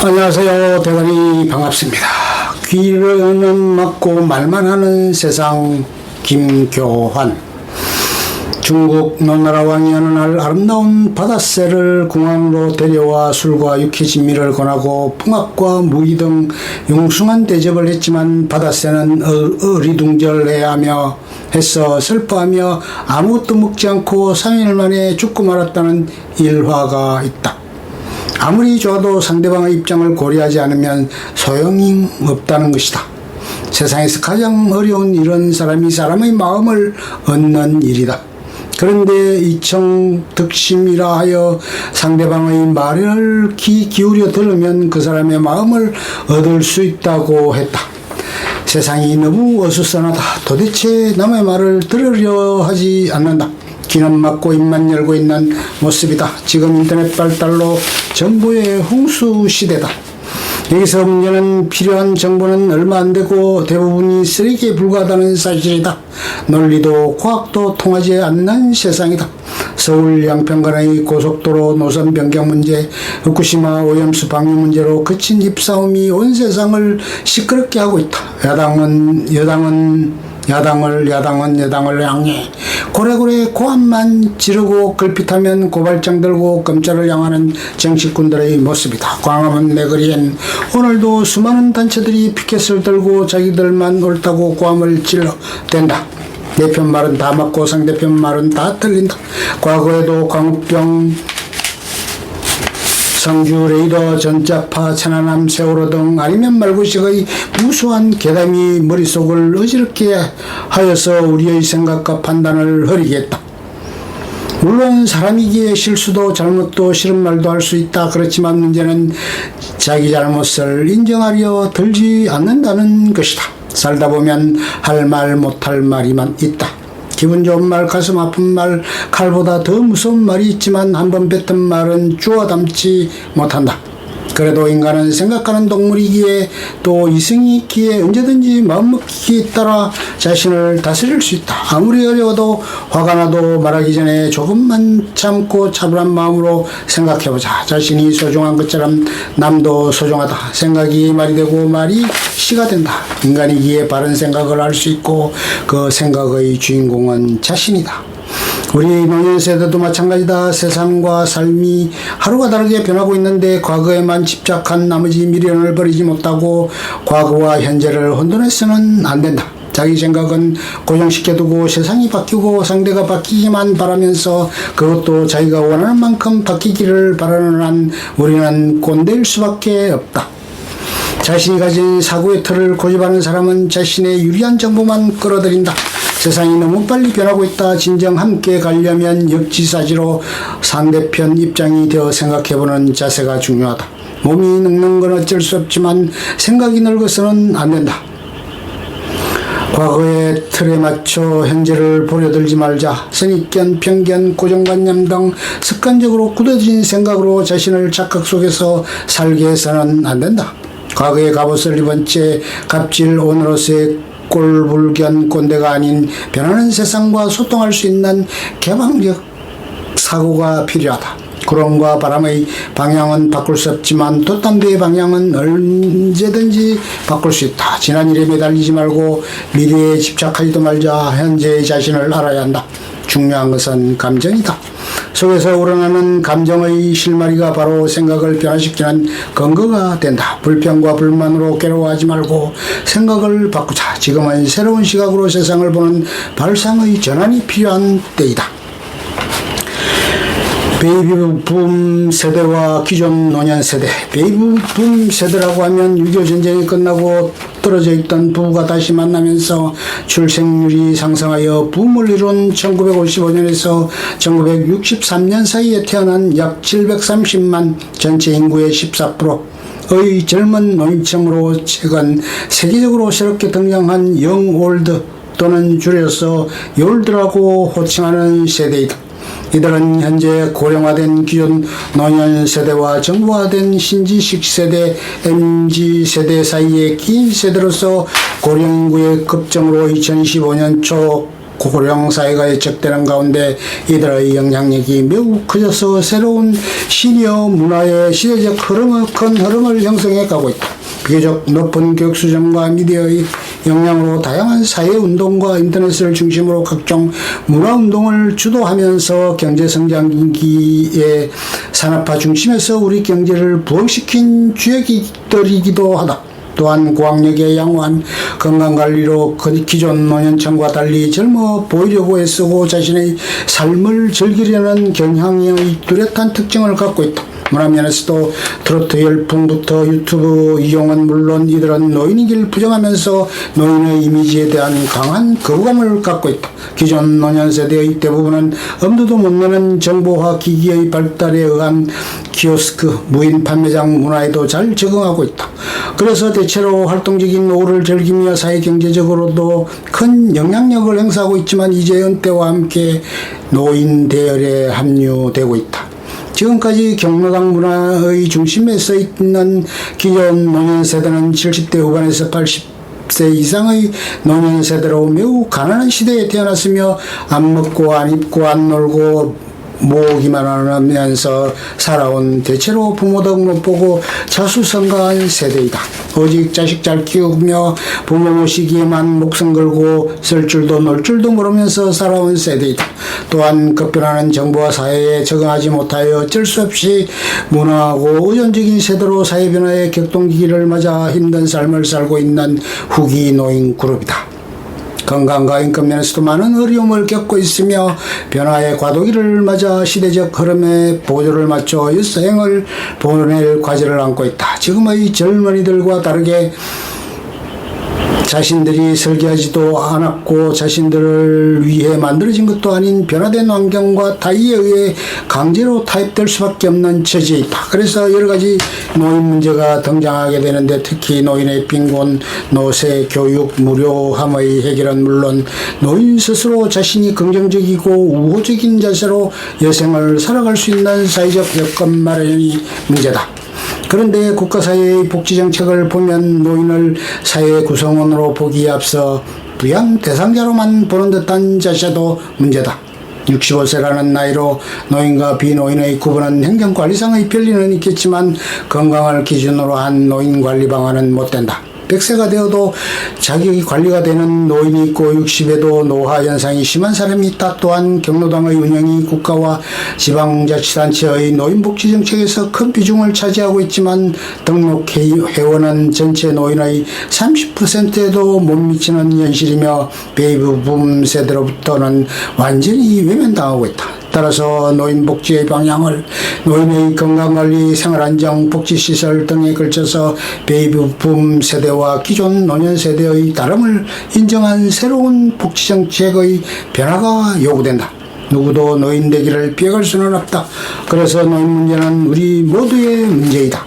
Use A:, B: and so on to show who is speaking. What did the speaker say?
A: 안녕하세요. 대단히 반갑습니다. 귀로는 막고 말만 하는 세상 김교환. 중국 노나라 왕이 어느 날 아름다운 바다새를 궁왕으로 데려와 술과 육회 진미를 권하고 풍악과 무기 등 융숭한 대접을 했지만 바다새는 어리둥절해하며 해서 슬퍼하며 아무것도 먹지 않고 3일 만에 죽고 말았다는 일화가 있다. 아무리 좋아도 상대방의 입장을 고려하지 않으면 소용이 없다는 것이다. 세상에서 가장 어려운 일은 사람이 사람의 마음을 얻는 일이다. 그런데 이청득심이라 하여 상대방의 말을 귀 기울여 들으면 그 사람의 마음을 얻을 수 있다고 했다. 세상이 너무 어수선하다. 도대체 남의 말을 들으려 하지 않는다. 귀는 막고 입만 열고 있는 모습이다. 지금 인터넷 발달로 정보의 홍수 시대다. 여기서 문제는 필요한 정보는 얼마 안 되고 대부분이 쓰레기에 불과하다는 사실이다. 논리도 과학도 통하지 않는 세상이다. 서울 양평간의 고속도로 노선 변경 문제, 후쿠시마 오염수 방류 문제로 그친 입싸움이 온 세상을 시끄럽게 하고 있다. 야당을 향해 고래고래 고함만 지르고 걸핏하면 고발장 들고 검찰을 향하는 정치꾼들의 모습이다. 광화문 내거리엔 오늘도 수많은 단체들이 피켓을 들고 자기들만 옳다고 고함을 질러댄다. 내 편 말은 다 맞고 상대편 말은 다 틀린다. 과거에도 광우병, 성주 레이더, 전자파, 천안함, 세월호 등 아니면 말고식의 무수한 괴담이 머릿속을 어지럽게 하여서 우리의 생각과 판단을 흐리게 했다. 물론 사람이기에 실수도 잘못도 싫은 말도 할 수 있다. 그렇지만 문제는 자기 잘못을 인정하려 들지 않는다는 것이다. 살다 보면 할 말 못할 말이만 있다. 기분 좋은 말, 가슴 아픈 말, 칼보다 더 무서운 말이 있지만 한번 뱉은 말은 주워 담지 못한다. 그래도 인간은 생각하는 동물이기에 또 이성이 있기에 언제든지 마음먹기에 따라 자신을 다스릴 수 있다. 아무리 어려워도 화가 나도 말하기 전에 조금만 참고 차분한 마음으로 생각해보자. 자신이 소중한 것처럼 남도 소중하다. 생각이 말이 되고 말이 시가 된다. 인간이기에 바른 생각을 할 수 있고 그 생각의 주인공은 자신이다. 우리 노년 세대도 마찬가지다. 세상과 삶이 하루가 다르게 변하고 있는데 과거에만 집착한 나머지 미련을 버리지 못하고 과거와 현재를 혼돈해서는 안 된다. 자기 생각은 고정시켜두고 세상이 바뀌고 상대가 바뀌기만 바라면서 그것도 자기가 원하는 만큼 바뀌기를 바라는 한 우리는 꼰대일 수밖에 없다. 자신이 가진 사고의 틀을 고집하는 사람은 자신의 유리한 정보만 끌어들인다. 세상이 너무 빨리 변하고 있다. 진정 함께 가려면 역지사지로 상대편 입장이 되어 생각해보는 자세가 중요하다. 몸이 늙는 건 어쩔 수 없지만 생각이 늙어서는 안 된다. 과거의 틀에 맞춰 현재를 보려들지 말자. 선입견, 편견, 고정관념 등 습관적으로 굳어진 생각으로 자신을 착각 속에서 살게 해서는 안 된다. 과거의 갑옷을 입은 채 갑질 오늘로서의 꼴불견 꼰대가 아닌 변하는 세상과 소통할 수 있는 개방적 사고가 필요하다. 구름과 바람의 방향은 바꿀 수 없지만 돛담배의 방향은 언제든지 바꿀 수 있다. 지난 일에 매달리지 말고 미래에 집착하지도 말자. 현재의 자신을 알아야 한다. 중요한 것은 감정이다. 속에서 우러나는 감정의 실마리가 바로 생각을 변화시키는 근거가 된다. 불평과 불만으로 괴로워하지 말고 생각을 바꾸자. 지금은 새로운 시각으로 세상을 보는 발상의 전환이 필요한 때이다. 베이비붐 세대와 기존 노년 세대. 베이비붐 세대라고 하면 6.25 전쟁이 끝나고 떨어져 있던 부부가 다시 만나면서 출생률이 상승하여 붐을 이룬 1955년에서 1963년 사이에 태어난 약 730만 전체 인구의 14%의 젊은 노인층으로 최근 세계적으로 새롭게 등장한 영올드 또는 줄여서 열드라고 호칭하는 세대이다. 이들은 현재 고령화된 기존 노년 세대와 정보화된 신지식 세대, MZ 세대 사이의 긴 세대로서 고령 인구의 급증으로 2015년 초 고령 사회가 예측되는 가운데 이들의 영향력이 매우 커져서 새로운 시니어 문화의 시대적 큰 흐름을 형성해 가고 있다. 비교적 높은 교육 수준과 미디어의 영향으로 다양한 사회운동과 인터넷을 중심으로 각종 문화운동을 주도하면서 경제성장기의 산업화 중심에서 우리 경제를 부흥시킨 주역이기도 하다. 또한 고학력의 양호한 건강관리로 기존 노년층과 달리 젊어 보이려고 애쓰고 자신의 삶을 즐기려는 경향의 뚜렷한 특징을 갖고 있다. 문화면에서도 트로트 열풍부터 유튜브 이용은 물론 이들은 노인이길 부정하면서 노인의 이미지에 대한 강한 거부감을 갖고 있다. 기존 노년세대의 대부분은 엄두도 못 내는 정보화 기기의 발달에 의한 키오스크, 무인 판매장 문화에도 잘 적응하고 있다. 그래서 대체로 활동적인 노후를 즐기며 사회경제적으로도 큰 영향력을 행사하고 있지만 이제 은퇴와 함께 노인 대열에 합류되고 있다. 지금까지 경로당 문화의 중심에 서 있는 기존 노년 세대는 70대 후반에서 80세 이상의 노년 세대로 매우 가난한 시대에 태어났으며 안 먹고 안 입고 안 놀고 모으기만 하면서 살아온 대체로 부모 덕 못 보고 자수성가한 세대이다. 오직 자식 잘 키우며 부모 모시기에만 목숨 걸고 쓸 줄도 놀 줄도 모르면서 살아온 세대이다. 또한 급변하는 정부와 사회에 적응하지 못하여 어쩔 수 없이 무능하고 의존적인 세대로 사회 변화의 격동기기를 맞아 힘든 삶을 살고 있는 후기 노인 그룹이다. 건강과 인권 면에서도 많은 어려움을 겪고 있으며 변화의 과도기를 맞아 시대적 흐름에 보조를 맞춰 일생을 보낼 과제를 안고 있다. 지금의 젊은이들과 다르게 자신들이 설계하지도 않았고 자신들을 위해 만들어진 것도 아닌 변화된 환경과 타의에 의해 강제로 타입될 수밖에 없는 처지에 있다. 그래서 여러 가지 노인 문제가 등장하게 되는데 특히 노인의 빈곤, 노세, 교육, 무료함의 해결은 물론 노인 스스로 자신이 긍정적이고 우호적인 자세로 여생을 살아갈 수 있는 사회적 여건 마련이 문제다. 그런데 국가사회의 복지정책을 보면 노인을 사회 구성원으로 보기에 앞서 부양 대상자로만 보는 듯한 자세도 문제다. 65세라는 나이로 노인과 비노인의 구분은 행정관리상의 편리는 있겠지만 건강을 기준으로 한 노인관리 방안은 못 된다. 100세가 되어도 자기 관리가 되는 노인이 있고 60에도 노화 현상이 심한 사람이 있다. 또한 경로당의 운영이 국가와 지방자치단체의 노인복지정책에서 큰 비중을 차지하고 있지만 등록 회원은 전체 노인의 30%에도 못 미치는 현실이며 베이비붐 세대로부터는 완전히 외면당하고 있다. 따라서 노인복지의 방향을 노인의 건강관리, 생활안정, 복지시설 등에 걸쳐서 베이비붐 세대와 기존 노년세대의 다름을 인정한 새로운 복지정책의 변화가 요구된다. 누구도 노인 되기를 피해갈 수는 없다. 그래서 노인 문제는 우리 모두의 문제이다.